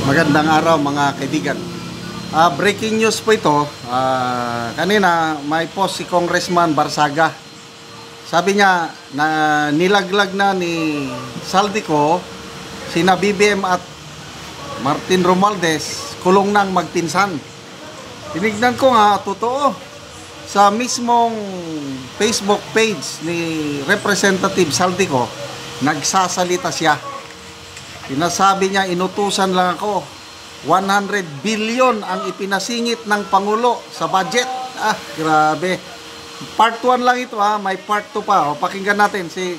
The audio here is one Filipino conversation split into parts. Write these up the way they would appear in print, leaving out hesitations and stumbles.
Magandang araw mga kaibigan. Breaking news po ito. Kanina may post si Congressman Barsaga. Sabi niya na nilaglag na ni Saldico sina BBM at Martin Romualdez, kulong nang magpinsan. Tinignan ko nga, totoo. Sa mismong Facebook page ni Representative Saldico, nagsasalita siya. Sinasabi niya, inutusan lang ako. 100 billion ang ipinasingit ng Pangulo sa budget. Grabe. Part 1 lang ito may part 2 pa. Pakinggan natin si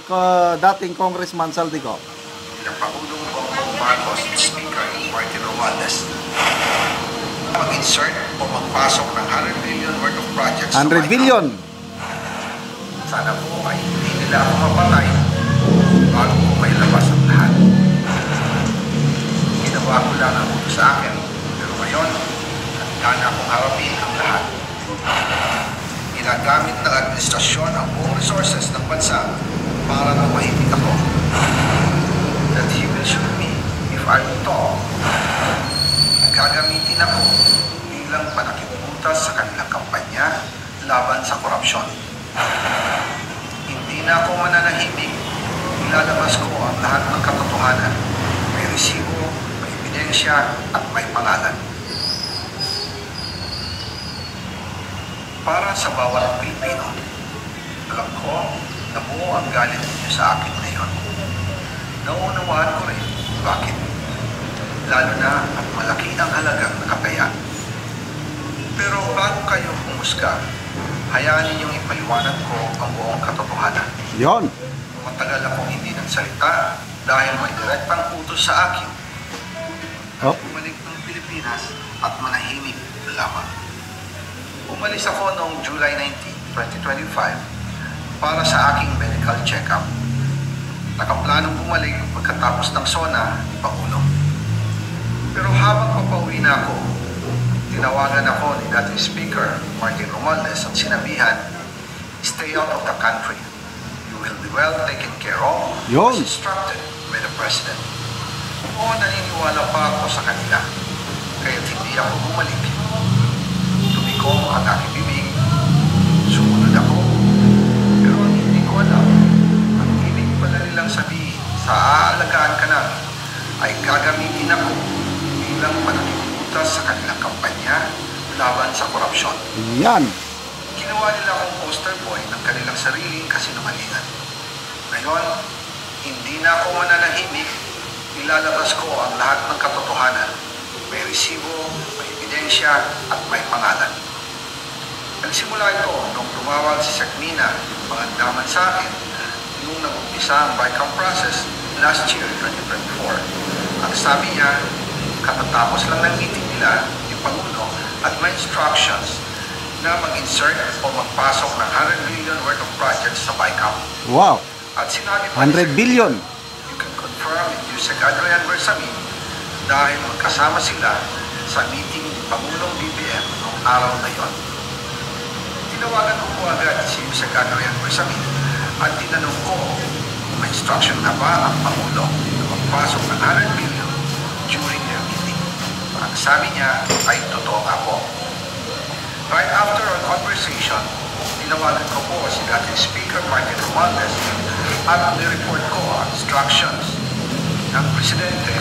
dating Congressman Saldico. Ng Pangulong Bongbong Marcos, Speaker Martin Romualdez, mag-insert o magpasok ng 100 billion worth of projects. 100 billion. Sana po ay hindi nila ako mapatay bago ko may labas ang lahat. Ginawa ko lang ang sa akin, pero ngayon, handa na akong harapin ang lahat. Ginagamit ng administrasyon ang buong resources ng bansa para mamahimik ako. That he will shoot me if I will talk. Gagamitin ako bilang panakibutas sa kanilang kampanya laban sa korupsyon. Hindi na ako mananahimik. Ilalabas ko ang lahat ng katotohanan. May resibo, may ebidensya, at may pangalan. Para sa bawat Pilipino, alam ko na buo ang galit niyo sa akin ngayon. Naunawaan ko rin bakit. Lalo na at malaki ang halagang nakataya. Pero bago kayo humusga, hayaan ninyong ipaliwanag ko ang buong katotohanan. Yon. Matagal akong hindi nagsalita dahil may direktang utos sa akin. Bumalik ng Pilipinas at manahimik lamang. Umalis ako noong July 19, 2025 para sa aking medical check-up. Nakaplanong bumalik pagkatapos ng SONA ni Pangulo. Pero habang papauwi na ako, tinawagan ako ni dating Speaker Martin Romualdez at sinabihan, stay out of the country. You will be well taken care of as instructed by the President. Oo, naniniwala pa ako sa kanila, kaya't hindi ako bumalik. Tumiko ang aking bibig, sumunod ako, pero hindi ko alam. Ang ibig pala nilang sabihin sa aalagaan ka namin ay gagamitin ako bilang panakibutas sa kanilang kampanya laban sa korupsyon. Yan. Ginawa nila akong poster boy ng kanilang sariling kasinungalingan. Ngayon, hindi na ako mananahimik. Ilalabas ko ang lahat ng katotohanan. May resibo, may ebidensya, at may pangalan. Nagsimula ito nung tumawag si Secmina, pangandaman sa akin, nung nag-umpisa ang BICAM process last year, 2024. Ang sabi niya, katatapos lang ng meeting nila yung Pangulo at may instructions na mag-insert o magpasok ng 100 billion worth of projects sa BICAM. Wow. At sinabi pa 100 billion. You can confirm with Yusek Adrian Bersamin dahil magkasama sila sa meeting ni Pangulong BBM noong araw na yon. Tinawagan ko po agad si Yusek Adrian Bersamin at tinanong ko kung may instruction na ba ang Pangulo na magpasok ng 100 billion during their meeting. Ang sabi niya ay totoo nga po. Right after our conversation, tinawagan ko po si dating Speaker Martin Romualdez at nireport ko ang instructions ng Presidente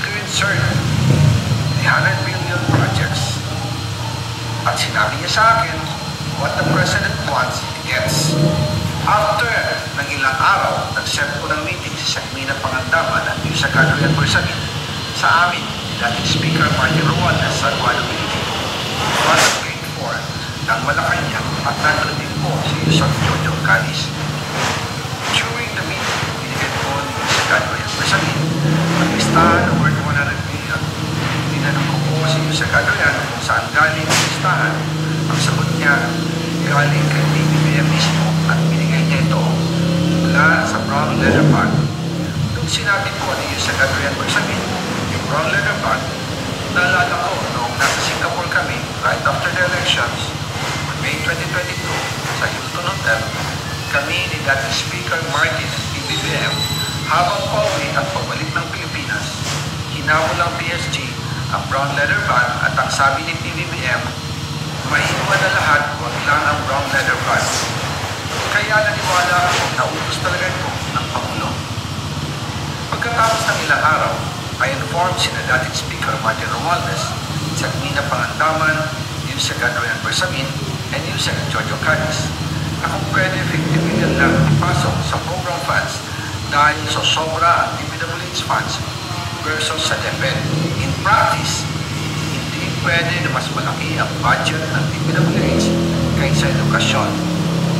to insert the 100 billion projects. At sinabi niya sa akin, what the President wants, he gets. After ng ilang araw, nag-set ko ng meeting si Secmina Pangandaman at Yusek Adrian Bersamin sa amin, dating Speaker Martin Romualdez sa Guadalupe, Grade 4 ng Malacanang at nandun din po si Yusek Jojo Calis. During the meeting, binigyan ko ni Yusek Adrian Bersamin ang listahan ng worth 100 billion. Tinanong ko po si Yusek Adrian kung saan galing ang listahan. Ang sagot niya, galing kay BBM mismo at binigay niya ito mula sa brown leather bag. Nung sinabi ko ni Yusek Adrian Bersamin, yung brown leather bag, naalala ko noong nasa Singapore kami right after the elections, May 2022, sa Hilton Hotel, kami ni dating Speaker Martin at BBM habang pauwi at pabalik ng Pilipinas, hinabol ng PSG ang brown leather van at ang sabi ni PBBM, maiwan na lahat, wag lang ang brown leather van. Kaya naniwala ako na utos talaga ito ng Pangulo. Pagkatapos ng ilang araw, I informed sina dating Speaker Martin Romualdez, Sagmina Pangandaman, Yusek Adrian Bersamin, and Yusek Jojo Cadiz na kung pwede 50 million lang ipasok sa program funds dahil sa sobra ang DPWH funds versus sa DepEd. In practice, hindi pwede na mas malaki ang budget ng DPWH kaysa edukasyon.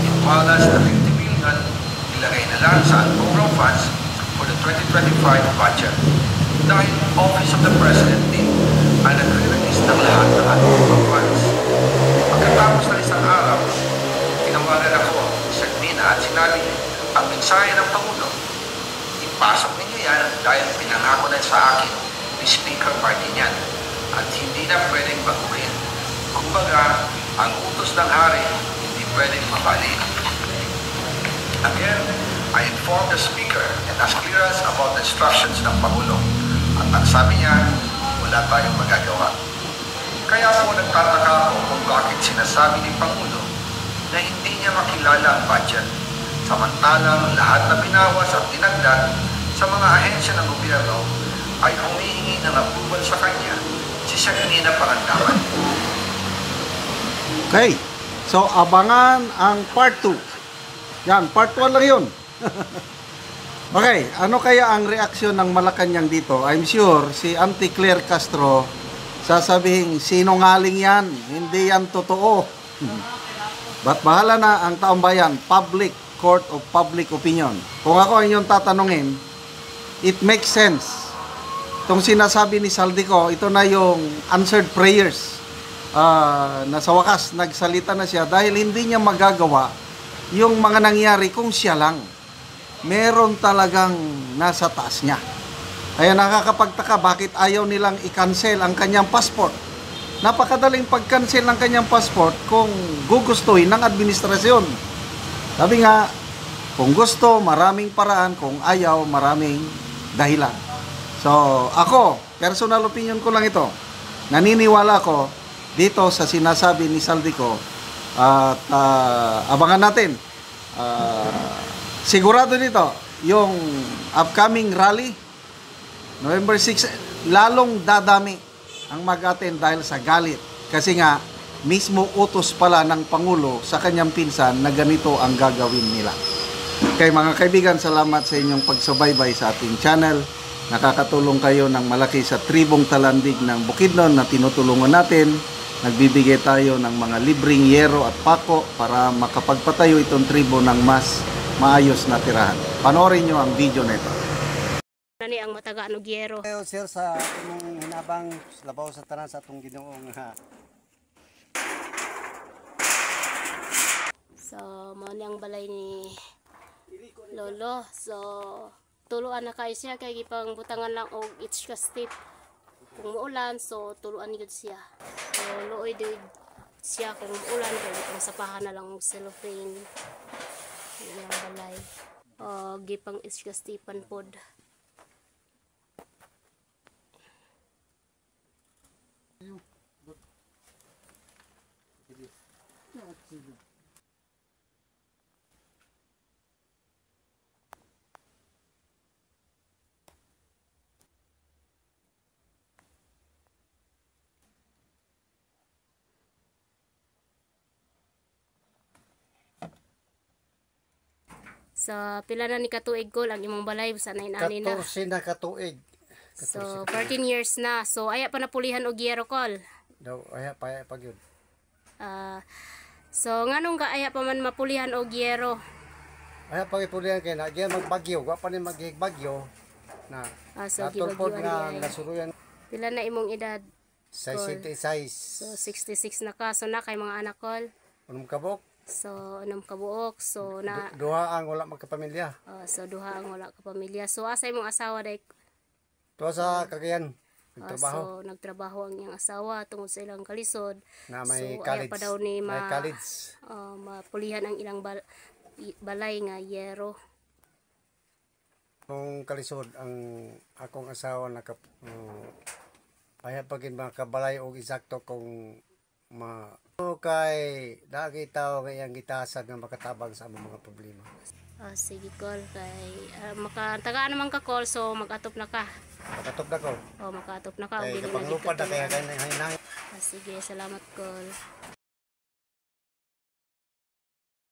Ipalas na 50 million ilagay na lang sa program funds for the 2025 budget dahil Office of the President din ang nagre-release ng lahat ng program funds. Pagkatapos ng isang araw, tinawagan ako sa Mina at sinabi ang mensahe ng Pangulo. Ipasok ninyo yan dahil pinangako na sa akin ni Speaker Martin yan at hindi na pwedeng baguhin. Kumbaga, ang utos ng hari hindi pwedeng mabalik. Again, I informed the Speaker and asked clearance about the instructions ng Pangulo. At ang sabi niya, wala tayong magagawa. Kaya po nagtataka ako kung bakit sinasabi ni Pangulo na hindi niya makilala ang budget. Samantalang lahat na binawas at dinagdag sa mga ahensya ng gobyerno ay humihingi ng approval sa kanya si Sagmina Pangandaman. Okay. So, abangan ang part 2. Yan, part 1 lang yun. Okay, ano kaya ang reaksyon ng Malacanang dito? I'm sure si Auntie Claire Castro sasabihin, sinungaling yan, hindi yan totoo. But bahala na ang taong bayan, public court of public opinion. Kung ako ang inyong tatanungin, it makes sense. Itong sinasabi ni Saldico, ito na yung answered prayers. Na sa wakas, nagsalita na siya dahil hindi niya magagawa yung mga nangyari kung siya lang. Meron talagang nasa taas niya. Kaya nakakapagtaka bakit ayaw nilang i-cancel ang kanyang passport. Napakadaling pag-cancel ng kanyang passport kung gugustuhin ng administrasyon. Sabi nga, kung gusto, maraming paraan. Kung ayaw, maraming dahilan. So, ako, personal opinion ko lang ito. Naniniwala ko dito sa sinasabi ni Saldico at abangan natin. Sigurado dito, yung upcoming rally, November 6, lalong dadami ang mag-attend dahil sa galit. Kasi nga, mismo utos pala ng Pangulo sa kanyang pinsan na ganito ang gagawin nila. Okay mga kaibigan, salamat sa inyong pagsubaybay sa ating channel. Nakakatulong kayo ng malaki sa tribong talandig ng Bukidnon na tinutulungan natin. Nagbibigay tayo ng mga libreng yero at pako para makapagpatayo itong tribo ng mas maayos na tirahan. Panoorin nyo ang video na ito. Nani ang mataga no gyero. Ayo sir sa imong hinabang labaw sa tanan sa atong Ginoong So, mao ni ang balay ni Lolo. So, tuluan na kayo siya kay gipang butangan lang og each ka step. Kung muulan, so tuluan ni gud siya. So, luoy din siya kung muulan kay gipang sapahan na lang og cellophane. Yang balay. Gipang each ka stepan pod. So, pila na ni katuig ko lang imong balay sa 9 ani na. 14 na katuig. So, 14 years na. So, aya pa napulihan og yero kol. Daw aya pa gyud. So, nganong ka aya pa man mapulihan og yero? Aya pa ipulihan kay na diyan magbagyo, wa pa ni maghigbagyo na. So, Natulpod gibagyoan nga niya. nasuruyan Pila na imong edad? 66. So, 66 na ka. So, na kay mga anak kol. Unong kabok, So, anong kabuok. So, na... duha ang wala magkapamilya. so, duha ang wala ka pamilya. So, asa imong asawa day? Tuwa sa Cagayan, nagtrabaho So, nagtrabaho ang iyang asawa tungod sa ilang kalisod. na may so, college. aya pa daw ni may college. mapulihan ang ilang balay nga yero. Kung kalisod ang akong asawa kaya pagin makabalay og eksakto kung kay nakita ko ang gitasag nga makatabang sa among mga problema. Sige call kay tagaan naman ka call so mag-atop na ka. Makatop na ko. Mag-atop na ka. Kay Dili kapag lupad na kaya magiging kaya hinangin. sige, salamat call.